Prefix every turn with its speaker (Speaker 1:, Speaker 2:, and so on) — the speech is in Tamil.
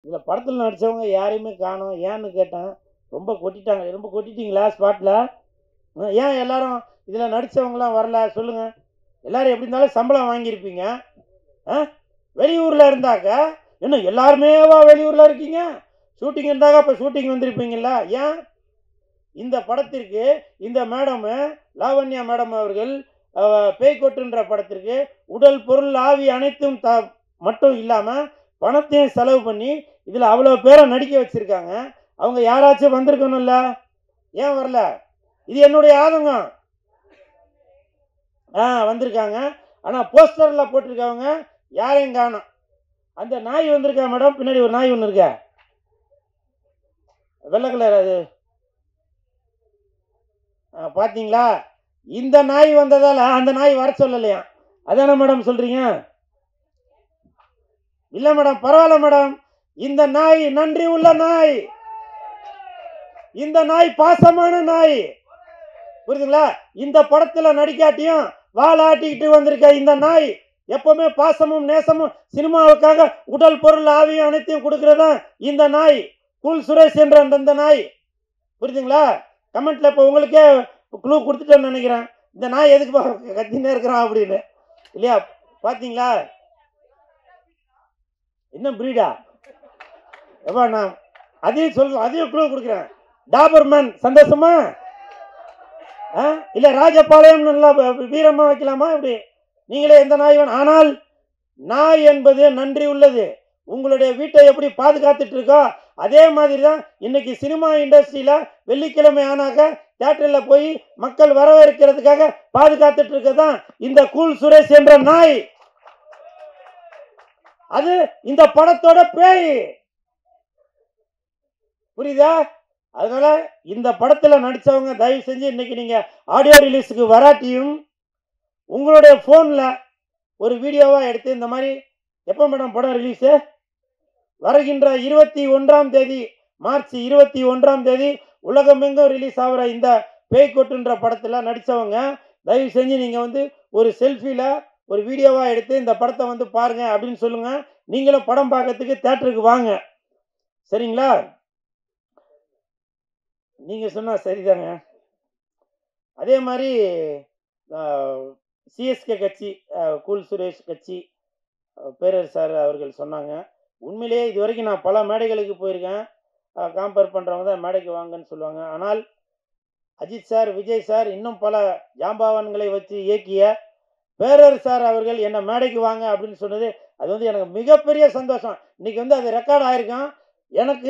Speaker 1: இதில் படத்தில் நடித்தவங்க யாரையுமே காணோம். ஏன்னு கேட்டேன். ரொம்ப கொட்டிட்டாங்க. ரொம்ப கொட்டிட்டீங்களா ஸ்பாட்டில்? ஏன் எல்லாரும் இதில் நடித்தவங்களாம் வரல சொல்லுங்கள். எல்லோரும் எப்படி இருந்தாலும் சம்பளம் வாங்கியிருப்பீங்க. வெளியூரில் இருந்தாக்க இன்னும் எல்லாருமேவா வெளியூரில் இருக்கீங்க? ஷூட்டிங் இருந்தாக்க இப்போ ஷூட்டிங் வந்திருப்பீங்களா? ஏன் இந்த படத்திற்கு இந்த மேடமு லாவண்யா மேடம் அவர்கள் பேய்கொட்டுன்ற படத்திற்கு உடல் பொருள் ஆவி அனைத்தும் மட்டும் இல்லாமல் பணத்தையும் செலவு பண்ணி இதில் அவ்வளோ பேரை நடிக்க வச்சுருக்காங்க. அவங்க யாராச்சும் வந்திருக்கணும்ல? ஏன் வரல? இது என்னுடைய ஆதங்கம். வந்திருக்காங்க. ஆனால் போஸ்டரில் போட்டிருக்கவங்க யாரையும் காணோம். அந்த நாய் வந்திருக்கா மேடம்? பின்னாடி ஒரு நாய் ஒன்று இருக்கா, வெள்ளை கலர். அது பார்த்தீங்களா? இந்த நாய் வந்ததால் அந்த நாய் வர சொல்லலையா? அதானே மேடம் சொல்கிறீங்க? இல்லை மேடம், பரவாயில்ல மேடம். இந்த நாய் நன்றி உள்ள நாய். இந்த நாய் பாசமான நாய். புரியுதுங்களா? இந்த படத்தில் நடிக்காட்டியும் வாலாட்டிக்கிட்டு வந்திருக்க இந்த நாய் எப்பவுமே பாசமும் நேசமும் சினிமாவுக்காக உடல் பொருள் ஆவியும் அனைத்தையும் கொடுக்கறதா இந்த நாய். கூல் சுரேஷ் என்ற அந்த நாய். புரியுதுங்களா? கமெண்ட்ல இப்போ உங்களுக்கே க்ளூ கொடுத்துட்டேன்னு நினைக்கிறேன். இந்த நாய் எதுக்கு கத்தினே இருக்கிறான் அப்படின்னு, இல்லையா? பார்த்தீங்களா? என்ன பிரீடா? எப்பா நான் அதையும் க்ளூ கொடுக்குறேன். டாபர்மேன் சந்தோஷமா? இல்லை ராஜபாளையம் நல்லா வீரமா வைக்கலாமா? இப்படி நீங்களே எந்த நாய் வேணும். ஆனால் நாய் என்பது நன்றி உள்ளது. உங்களுடைய வீட்டை எப்படி பாதுகாத்துட்டு இருக்கோ அதே மாதிரி தான் இன்னைக்கு சினிமா இண்டஸ்ட்ரியில வெள்ளிக்கிழமை ஆனாக்க தியேட்டர்ல போய் மக்கள் வரவேற்கிறதுக்காக பாதுகாத்துட்டு இருக்கதான் இந்த கூல் சுரேஷ் என்ற நாய். அது இந்த படத்தோட பேய். புரியுதா? அதனால இந்த படத்துல நடிச்சவங்க தயவு செஞ்சு இன்னைக்கு நீங்க ஆடியோ ரிலீஸுக்கு வராட்டியும் உங்களுடைய போன்ல ஒரு வீடியோவா எடுத்து இந்த மாதிரி எப்போ மேடம் படம் ரிலீஸு? வருகின்ற 21ஆம் தேதி, மார்ச் 21ஆம் தேதி உலகமெங்கும் ரிலீஸ் ஆகிற இந்த பேய்கொட்டுன்ற படத்தில் நடித்தவங்க தயவு செஞ்சு நீங்கள் வந்து ஒரு செல்ஃபியில் ஒரு வீடியோவாக எடுத்து இந்த படத்தை வந்து பாருங்க அப்படின்னு சொல்லுங்க. நீங்களும் படம் பார்க்கறதுக்கு தேட்டருக்கு வாங்க. சரிங்களா? நீங்கள் சொன்னால் சரிதாங்க. அதே மாதிரி சிஎஸ்கே கட்சி, கூல் சுரேஷ் கட்சி பேரர் சார் அவர்கள் சொன்னாங்க. உண்மையிலேயே இது வரைக்கும் நான் பல மேடைகளுக்கு போயிருக்கேன். காம்பேர் பண்ணுறவங்க தான் மேடைக்கு வாங்கன்னு சொல்லுவாங்க. ஆனால் அஜித் சார், விஜய் சார், இன்னும் பல ஜாம்பவான்களை வச்சு இயக்கிய பேரர் சார் அவர்கள் என்னை மேடைக்கு வாங்க அப்படின்னு சொன்னது அது வந்து எனக்கு மிகப்பெரிய சந்தோஷம். இன்னைக்கு வந்து அது ரெக்கார்ட் ஆயிருக்கான். எனக்கு